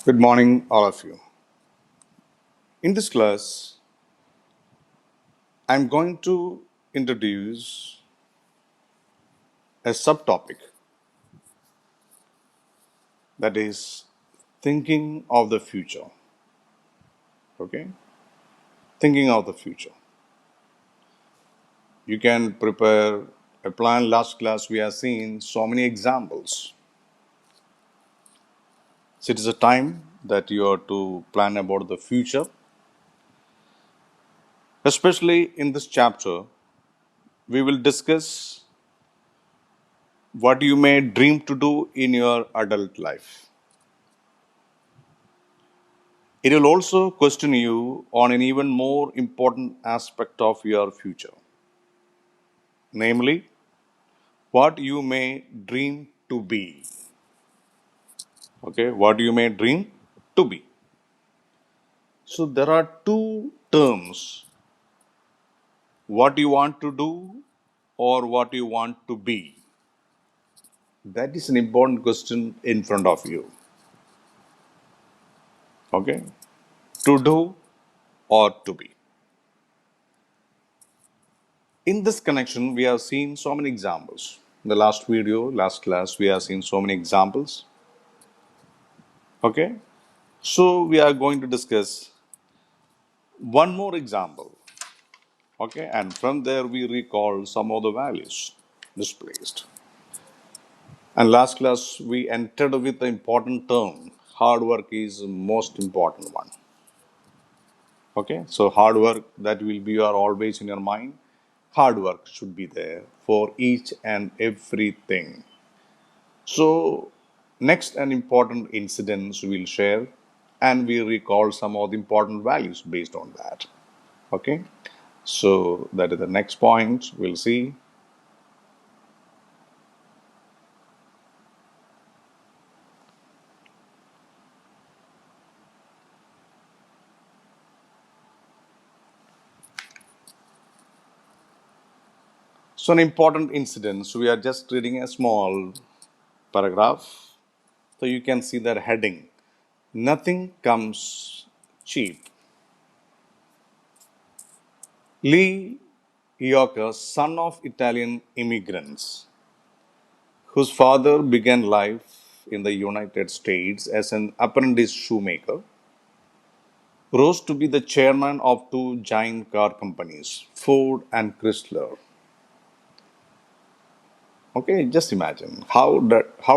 Good morning, all of you. In this class, I'm going to introduce a subtopic that is thinking of the future. Okay? Thinking of the future. You can prepare a plan. Last class, we have seen so many examples. So it is a time that you are to plan about the future. Especially in this chapter, we will discuss what you may dream to do in your adult life. It will also question you on an even more important aspect of your future, namely, what you may dream to be. Okay, what you may dream to be. So, there are two terms, what you want to do or what you want to be. That is an important question in front of you. Okay, to do or to be. In this connection, we have seen so many examples. In the last video, last class, we have seen so many examples. Okay, so we are going to discuss one more example. Okay, and from there we recall some of the values displaced. And last class we entered with the important term hard work is the most important one. Okay, so hard work that will be your always in your mind. Hard work should be there for each and everything. So, next an important incidents we'll share and we recall some of the important values based on that. Okay, so that is the next point we'll see. So, an important incident. So, we are just reading a small paragraph. So, you can see that heading Nothing comes cheap. Lee Iacocca, son of Italian immigrants, whose father began life in the United States as an apprentice shoemaker, rose to be the chairman of two giant car companies, Ford and Chrysler. Okay, just imagine how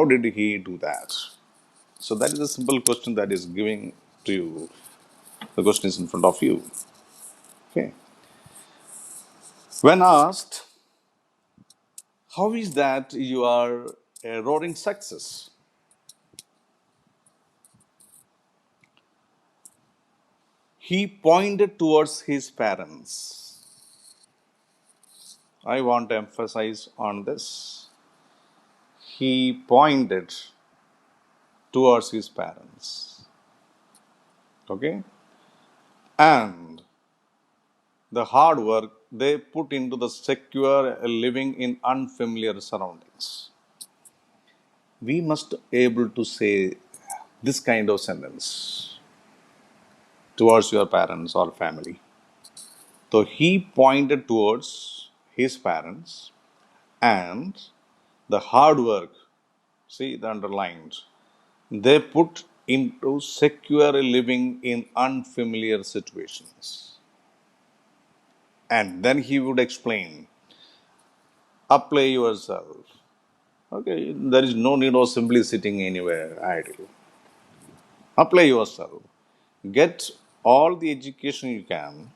did he do that? So that is a simple question that is giving to you. The question is in front of you. Okay. When asked, how is that you are a roaring success? He pointed towards his parents. I want to emphasize on this. He pointed towards his parents. Okay? And the hard work they put into the secure living in unfamiliar surroundings. We must able to say this kind of sentence towards your parents or family. So he pointed towards his parents and the hard work, see the underlined, they put into secure living in unfamiliar situations. And then he would explain, apply yourself. Okay, there is no need of simply sitting anywhere idle. Apply yourself. Get all the education you can,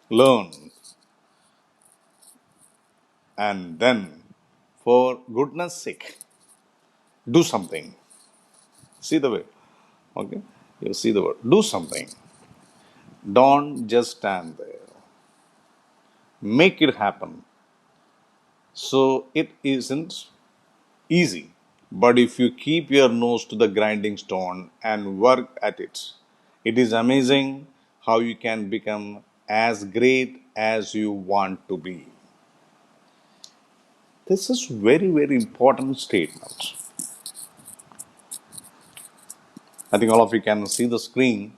learn, and then, for goodness sake, do something. See the way. Okay? You see the word. Do something. Don't just stand there. Make it happen. So it isn't easy. But if you keep your nose to the grinding stone and work at it, it is amazing how you can become as great as you want to be. This is very, very important statement. I think all of you can see the screen.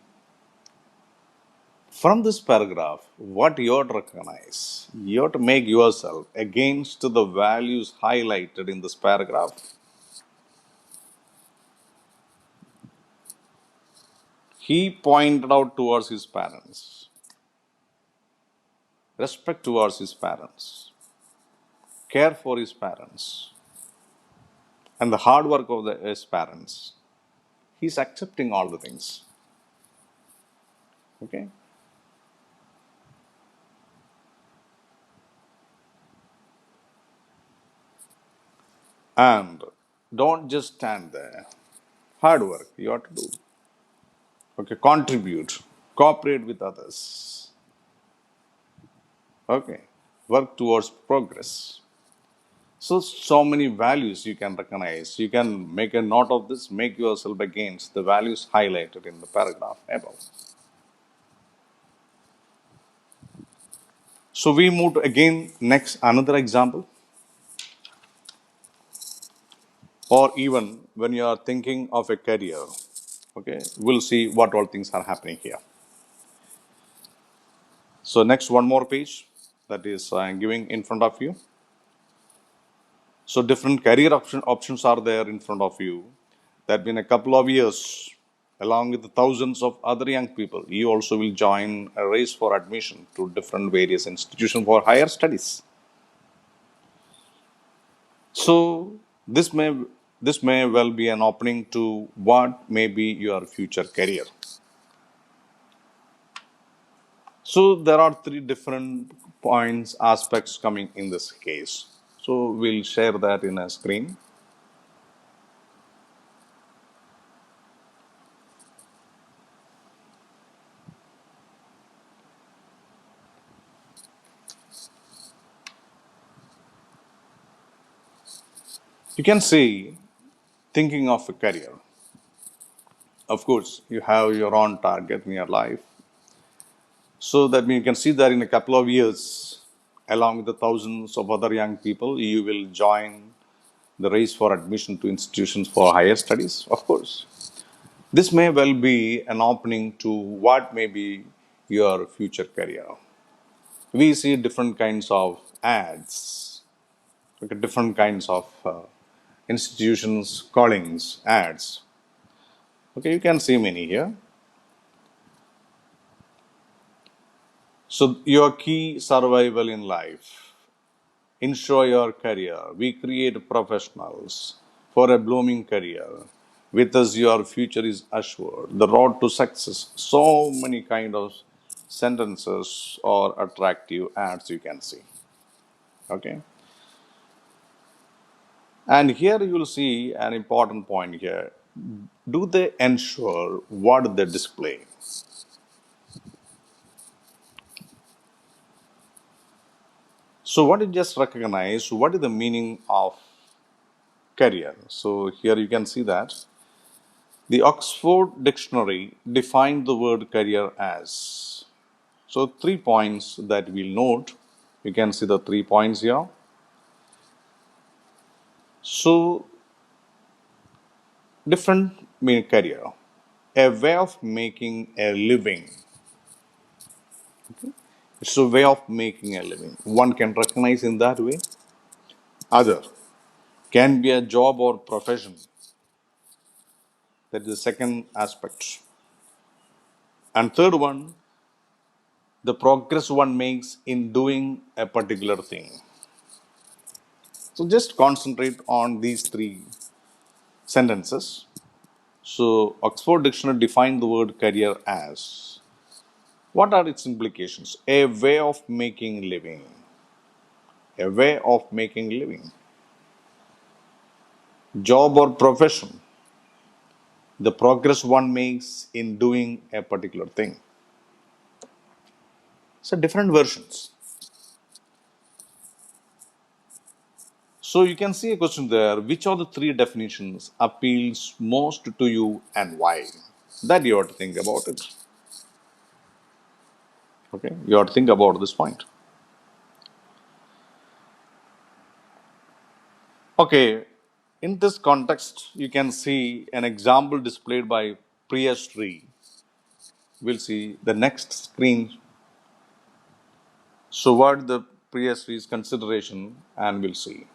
From this paragraph, what you have to recognize, you have to make yourself against the values highlighted in this paragraph. He pointed out towards his parents, respect towards his parents, care for his parents, and the hard work of his parents. He's accepting all the things. Okay? And don't just stand there. Hard work you have to do. Okay, contribute, cooperate with others. Okay, work towards progress. So many values you can recognize. You can make a note of this, make yourself against the values highlighted in the paragraph above. So we move to again next another example, or even when you are thinking of a career. Okay, we'll see what all things are happening here. So next one more page that is giving in front of you. So different career options are there in front of you. That in a couple of years, along with the thousands of other young people, you also will join a race for admission to different various institutions for higher studies. So this may well be an opening to what may be your future career. So there are three different points, aspects coming in this case. So we'll share that in a screen. You can see thinking of a career. Of course, you have your own target in your life. So that means you can see that in a couple of years, along with the thousands of other young people, you will join the race for admission to institutions for higher studies. Of course, this may well be an opening to what may be your future career. We see different kinds of ads, okay, different kinds of institutions, callings, ads. Okay, you can see many here. So, your key survival in life, ensure your career. We create professionals for a blooming career. With us, your future is assured. The road to success. So many kind of sentences or attractive ads you can see. Okay. And here you will see an important point here. Do they ensure what they display? So, what you just recognize, what is the meaning of career? So, here you can see that the Oxford Dictionary defined the word career as. So, 3 points that we'll note. You can see the 3 points here. So, different mean career, a way of making a living. It's a way of making a living. One can recognize in that way. Other can be a job or profession. That is the second aspect. And third one, the progress one makes in doing a particular thing. So just concentrate on these three sentences. So Oxford Dictionary defined the word career as, what are its implications? A way of making living. A way of making living. Job or profession. The progress one makes in doing a particular thing. So different versions. So you can see a question there. Which of the three definitions appeals most to you and why? That you have to think about it. Okay, you have to think about this point. Okay, in this context, you can see an example displayed by Priya Sri. We'll see the next screen. So, what the Priya Sri's consideration, and we'll see.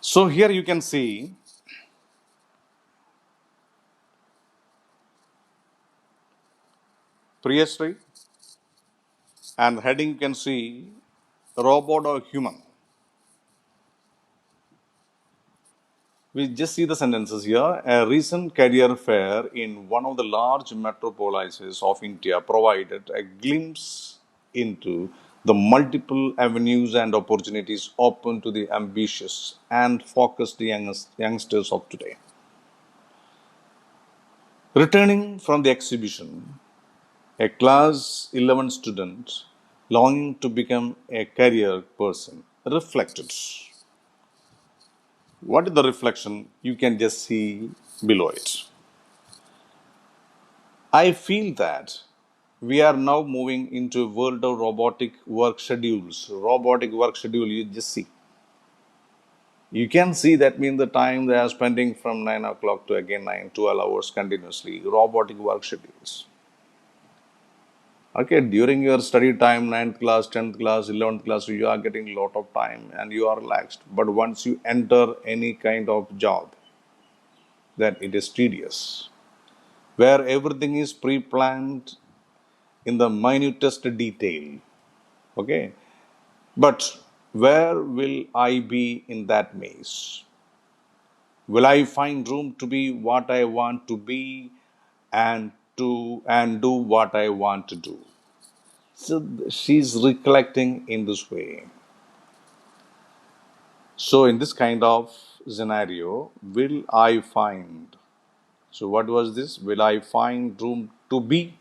So, here you can see Priya Sri, and heading you can see robot or human. We just see the sentences here. A recent career fair in one of the large metropolises of India provided a glimpse into the multiple avenues and opportunities open to the ambitious and focused youngsters of today. Returning from the exhibition, a class 11 student longing to become a career person reflected. What is the reflection? You can just see below it. I feel that we are now moving into a world of robotic work schedules. Robotic work schedule, you just see. You can see that means the time they are spending from 9 o'clock to again 9, 12 hours continuously. Robotic work schedules. Okay, during your study time, ninth class, 10th class, 11th class, you are getting a lot of time and you are relaxed. But once you enter any kind of job, then it is tedious, where everything is pre planned in the minutest detail. Okay, but where will I be in that maze? Will I find room to be what I want to be and do what I want to do? So she's recollecting in this way. So in this kind of scenario, will I find? So what was this? Will I find room to be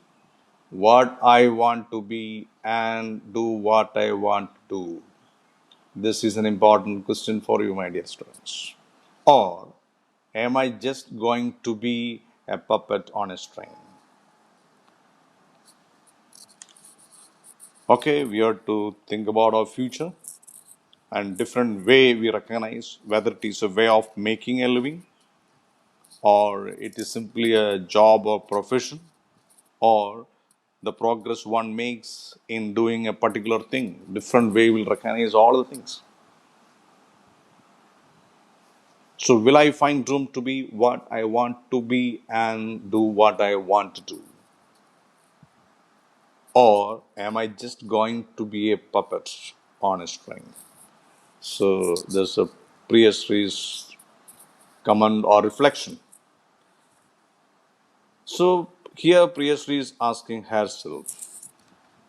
what I want to be and do what I want to do? This is an important question for you, my dear students. Or am I just going to be a puppet on a string? Okay, we have to think about our future and different way we recognize whether it is a way of making a living or it is simply a job or profession or the progress one makes in doing a particular thing. Different way will recognize all the things. So will I find room to be what I want to be and do what I want to do? Or am I just going to be a puppet on a string? So there's a Priyasri's comment or reflection. So here Priyasri is asking herself,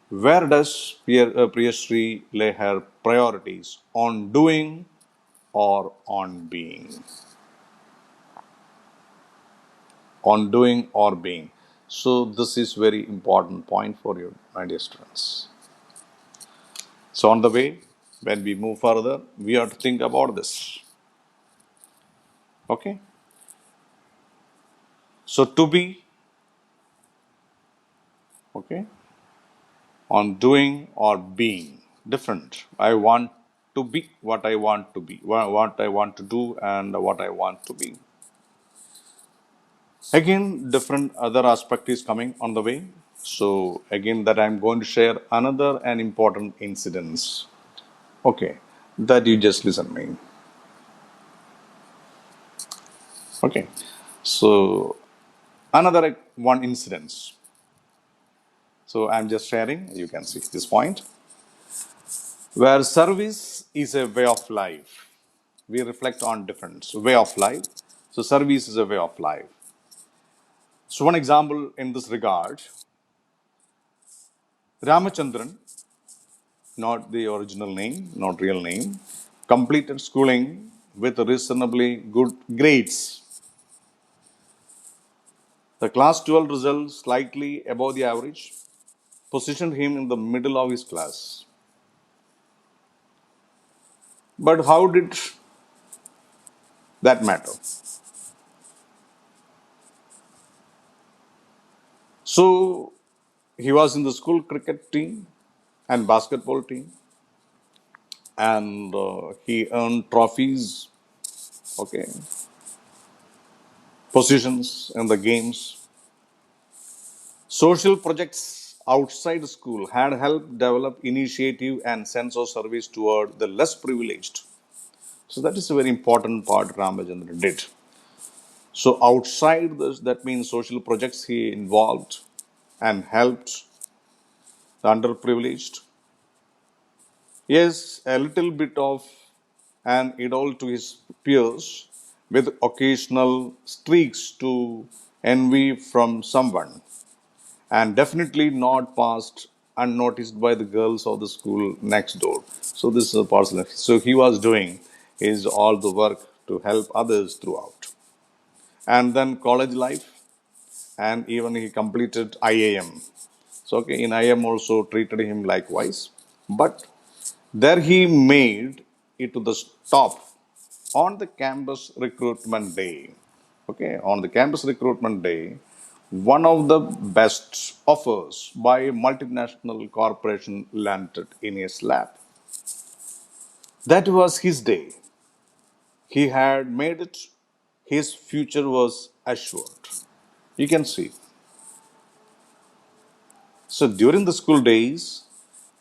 where does Priyasri lay her priorities on doing or on being? On doing or being. So this is very important point for you, my dear students. So on the way, when we move further, we have to think about this. Okay. So to be, okay, on doing or being, different. I want to be what I want to be, what I want to do, and what I want to be. Again, different other aspect is coming on the way. So again, that I'm going to share another and important incidents. Okay, that you just listen me. Okay, so another one incidents. So I'm just sharing. You can see this point where service is a way of life. We reflect on difference way of life. So service is a way of life. So one example in this regard, Ramachandran, not the original name, not real name, completed schooling with reasonably good grades. The class 12 results slightly above the average positioned him in the middle of his class. But how did that matter. So he was in the school cricket team and basketball team, and he earned trophies, okay, positions in the games. Social projects outside school had helped develop initiative and sense of service toward the less privileged. So that is a very important part Ramachandran did. So outside this, that means social projects he involved and helped the underprivileged. Yes, a little bit of an idol to his peers with occasional streaks to envy from someone, and definitely not passed unnoticed by the girls of the school next door. So this is a personal. So he was doing his all the work to help others throughout. And then college life, and even he completed IAM. So okay, in IAM also treated him likewise. But there he made it to the top on the campus recruitment day. Okay, on the campus recruitment day, one of the best offers by a multinational corporation landed in his lap. That was his day. He had made it. His future was assured. You can see. So during the school days,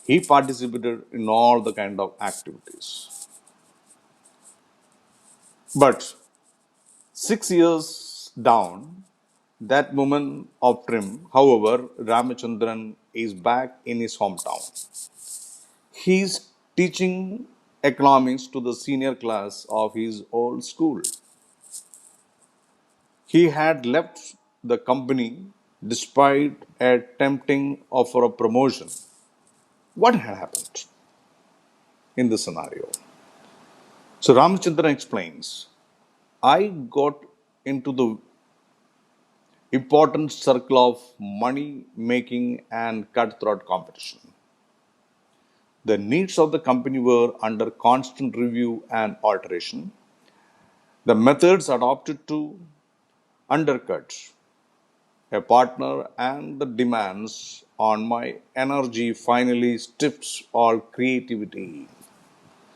he participated in all the kind of activities. But 6 years down, that moment of trim, however, Ramachandran is back in his hometown. He's teaching economics to the senior class of his old school. He had left the company despite a tempting offer of promotion. What had happened in this scenario? So Ramachandran explains, I got into the important circle of money making and cutthroat competition. The needs of the company were under constant review and alteration. The methods adopted to undercut a partner and the demands on my energy finally stiffed all creativity.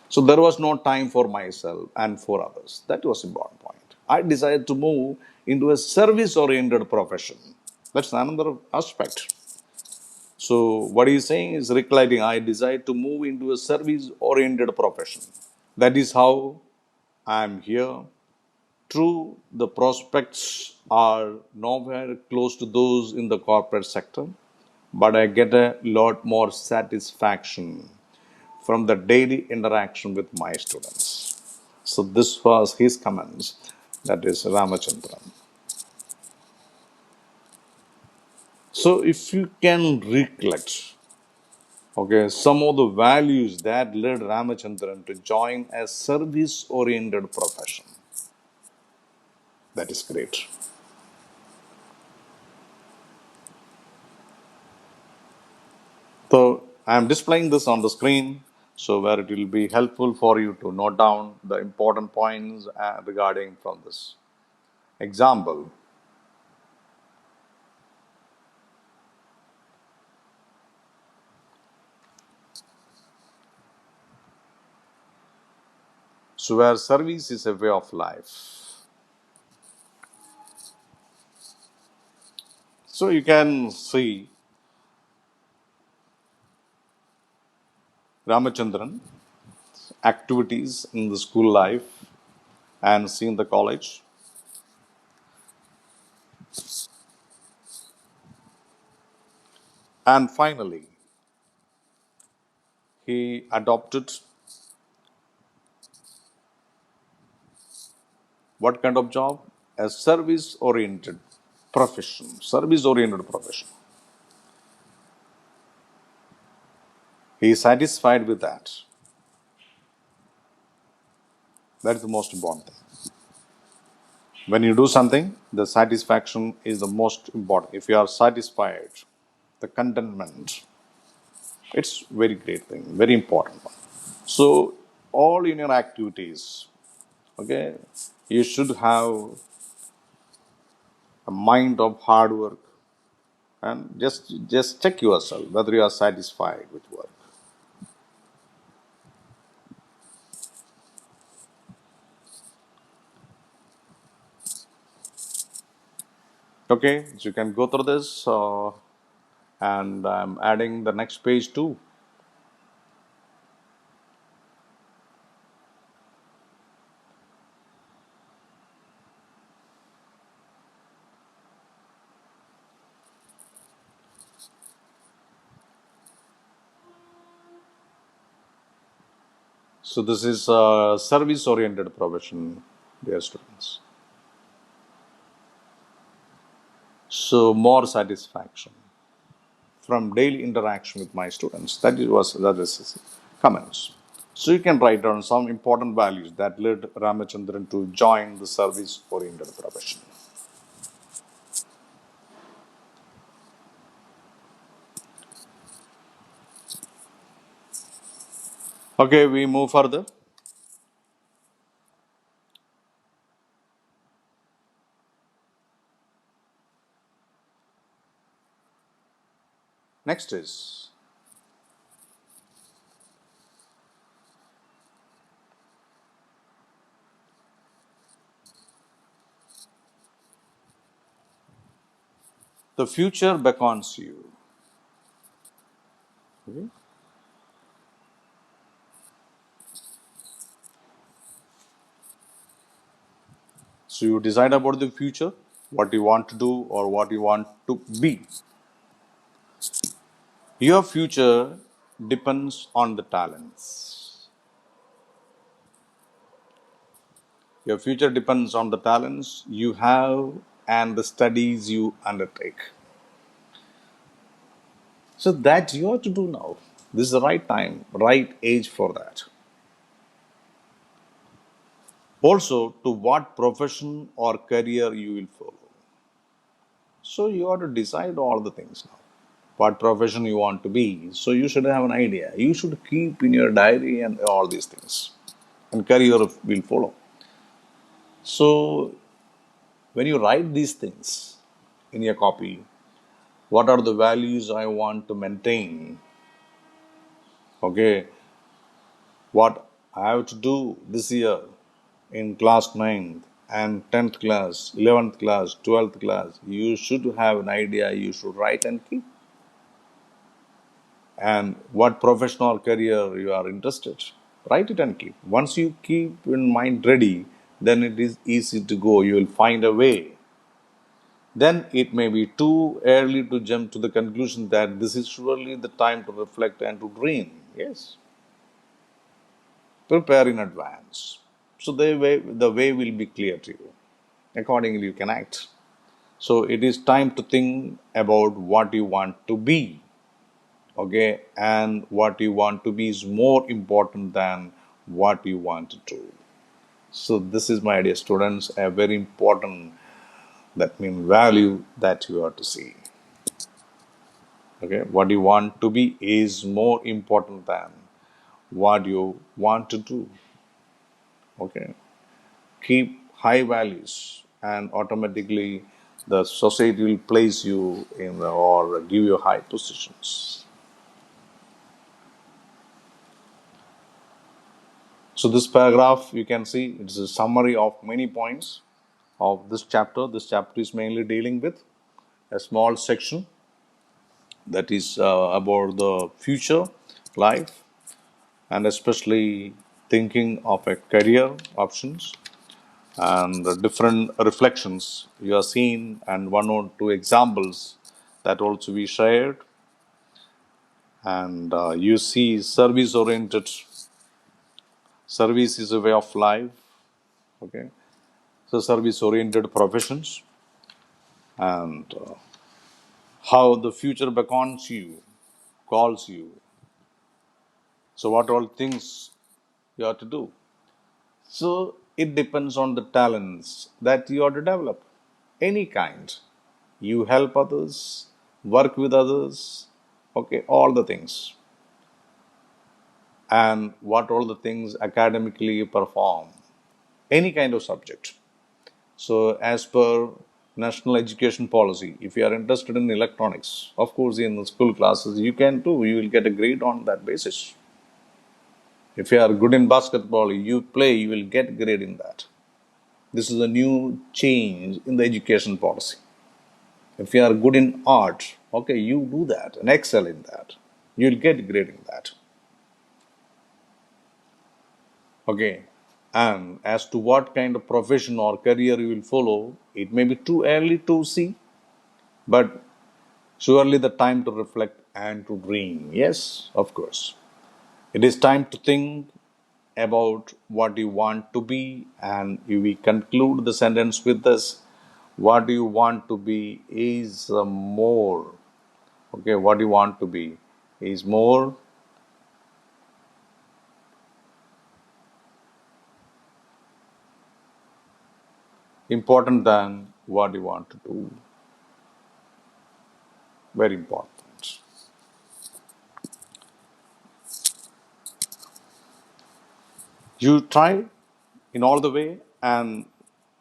So there was no time for myself and for others. That was an important point. I decided to move into a service oriented profession. That's another aspect. So what he's saying is reclining, I decide to move into a service oriented profession. That is how I'm here. True, the prospects are nowhere close to those in the corporate sector, but I get a lot more satisfaction from the daily interaction with my students. So this was his comments, that is Ramachandran. So if you can recollect, okay, some of the values that led Ramachandran to join a service-oriented profession. That is great. So I am displaying this on the screen so where it will be helpful for you to note down the important points regarding from this example. So where service is a way of life. So you can see Ramachandran activities in the school life and see in the college. And finally, he adopted what kind of job? A service oriented profession. Service oriented profession. He is satisfied with that. That is the most important thing. When you do something, the satisfaction is the most important. If you are satisfied, the contentment, it's very great thing, very important one. So all in your activities, okay, You should have a mind of hard work, and just check yourself whether you are satisfied with work. Okay, so you can go through this, and I'm adding the next page too. So this is a service-oriented profession, dear students. So more satisfaction from daily interaction with my students. That is comments. So you can write down some important values that led Ramachandran to join the service-oriented profession. Okay, we move further. Next is the future beckons you. Okay. So you decide about the future, what you want to do or what you want to be. Your future depends on the talents. Your future depends on the talents you have and the studies you undertake. So that you have to do now. This is the right time, right age for that. Also, to what profession or career you will follow. So you have to decide all the things now. What profession you want to be. So you should have an idea. You should keep in your diary and all these things. And career will follow. So when you write these things in your copy, what are the values I want to maintain? Okay, what I have to do this year in class 9th and 10th class, 11th class, 12th class. You should have an idea, you should write and keep. And what professional career you are interested, write it and keep. Once you keep in mind ready, then it is easy to go. You will find a way. Then it may be too early to jump to the conclusion that this is surely the time to reflect and to dream. Yes, prepare in advance. So the way will be clear to you. Accordingly, you can act. So it is time to think about what you want to be. Okay, and what you want to be is more important than what you want to do. So this is, my dear students, a very important, that means value that you have to see. Okay, what you want to be is more important than what you want to do. Okay, keep high values and automatically the society will place you in or give you high positions. So this paragraph, you can see, it's a summary of many points of this chapter. This chapter is mainly dealing with a small section that is about the future life and especially thinking of a career options and the different reflections you have seen and one or two examples that also we shared. And you see service oriented, service is a way of life. Okay, so service oriented professions and how the future beckons you, calls you. So, what all things you have to do? So, it depends on the talents that you have to develop, any kind. You help others, work with others, okay, all the things. And what all the things academically you perform, any kind of subject. So, as per national education policy, if you are interested in electronics, of course, in the school classes, you can too. You will get a grade on that basis. If you are good in basketball, you play, you will get grade in that. This is a new change in the education policy. If you are good in art, okay, you do that and excel in that. You'll get grade in that. Okay. And as to what kind of profession or career you will follow, it may be too early to see, but surely the time to reflect and to dream. Yes, of course. It is time to think about what you want to be, and we conclude the sentence with this: what you want to be is more. Okay, what you want to be is more important than what you want to do. Very important. You try in all the way, and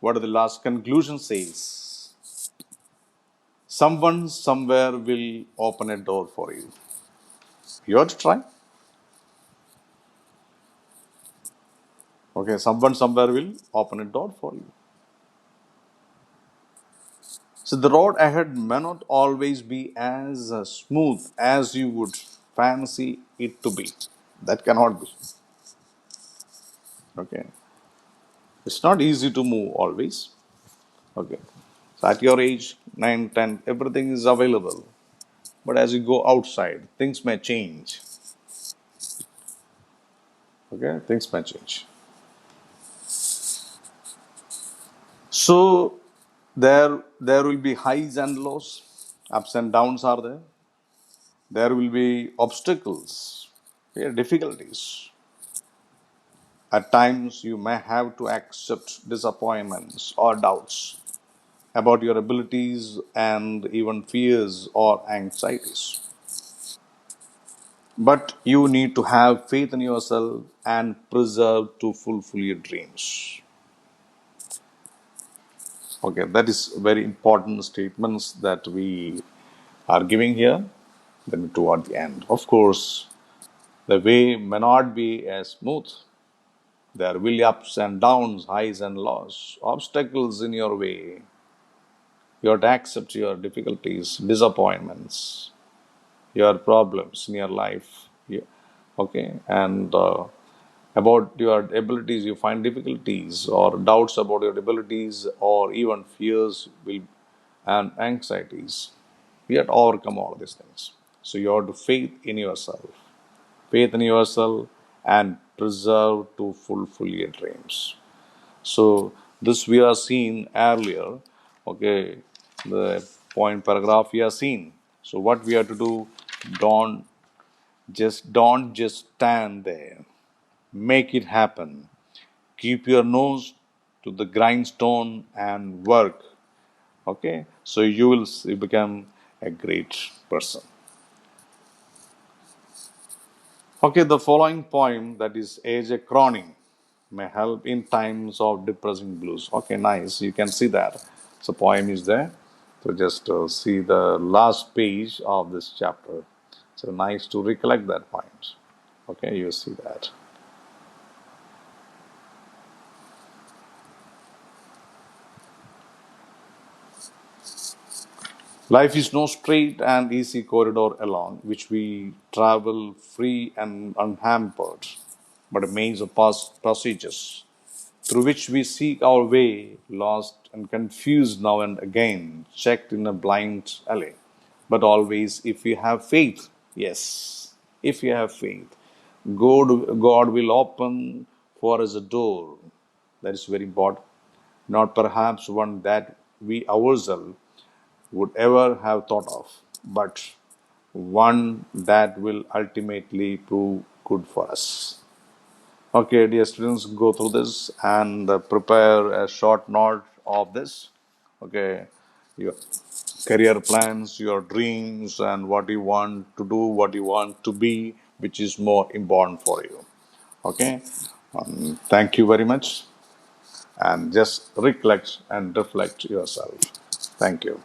what are the last conclusion says? Someone somewhere will open a door for you. You have to try. Okay, someone somewhere will open a door for you. So the road ahead may not always be as smooth as you would fancy it to be. That cannot be. Okay, it's not easy to move always. Okay, so at your age, 9, 10, everything is available. But as you go outside, things may change. Okay, things may change. So there will be highs and lows, ups and downs are there. There will be obstacles, yeah, difficulties. At times, you may have to accept disappointments or doubts about your abilities and even fears or anxieties. But you need to have faith in yourself and preserve to fulfill your dreams. Okay, that is very important statements that we are giving here. Then toward the end, of course, the way may not be as smooth. There will be ups and downs, highs and lows, obstacles in your way. You have to accept your difficulties, disappointments, your problems in your life. Okay, and about your abilities, you find difficulties or doubts about your abilities, or even fears will and anxieties. We have to overcome all these things. So you have to faith in yourself, and preserve to fulfill your dreams. So this we are seen earlier. Okay, the point paragraph we are seen. So what we have to do? Don't don't just stand there. Make it happen. Keep your nose to the grindstone and work. Okay, so you will become a great person. Okay, the following poem, that is A.J. Cronin, may help in times of depressing blues. Okay, nice. You can see that. So poem is there. So just see the last page of this chapter. So nice to recollect that poems. Okay, you see that. Life is no straight and easy corridor along which we travel free and unhampered, but a maze of passages through which we seek our way, lost and confused now and again, checked in a blind alley. But always, if we have faith, yes, if we have faith, God will open for us a door. That is very important. Not perhaps one that we ourselves would ever have thought of, but one that will ultimately prove good for us. Okay, dear students, go through this and prepare a short note of this. Okay, your career plans, your dreams, and what you want to do, what you want to be, which is more important for you. Okay, thank you very much. and just recollect and reflect yourself. Thank you.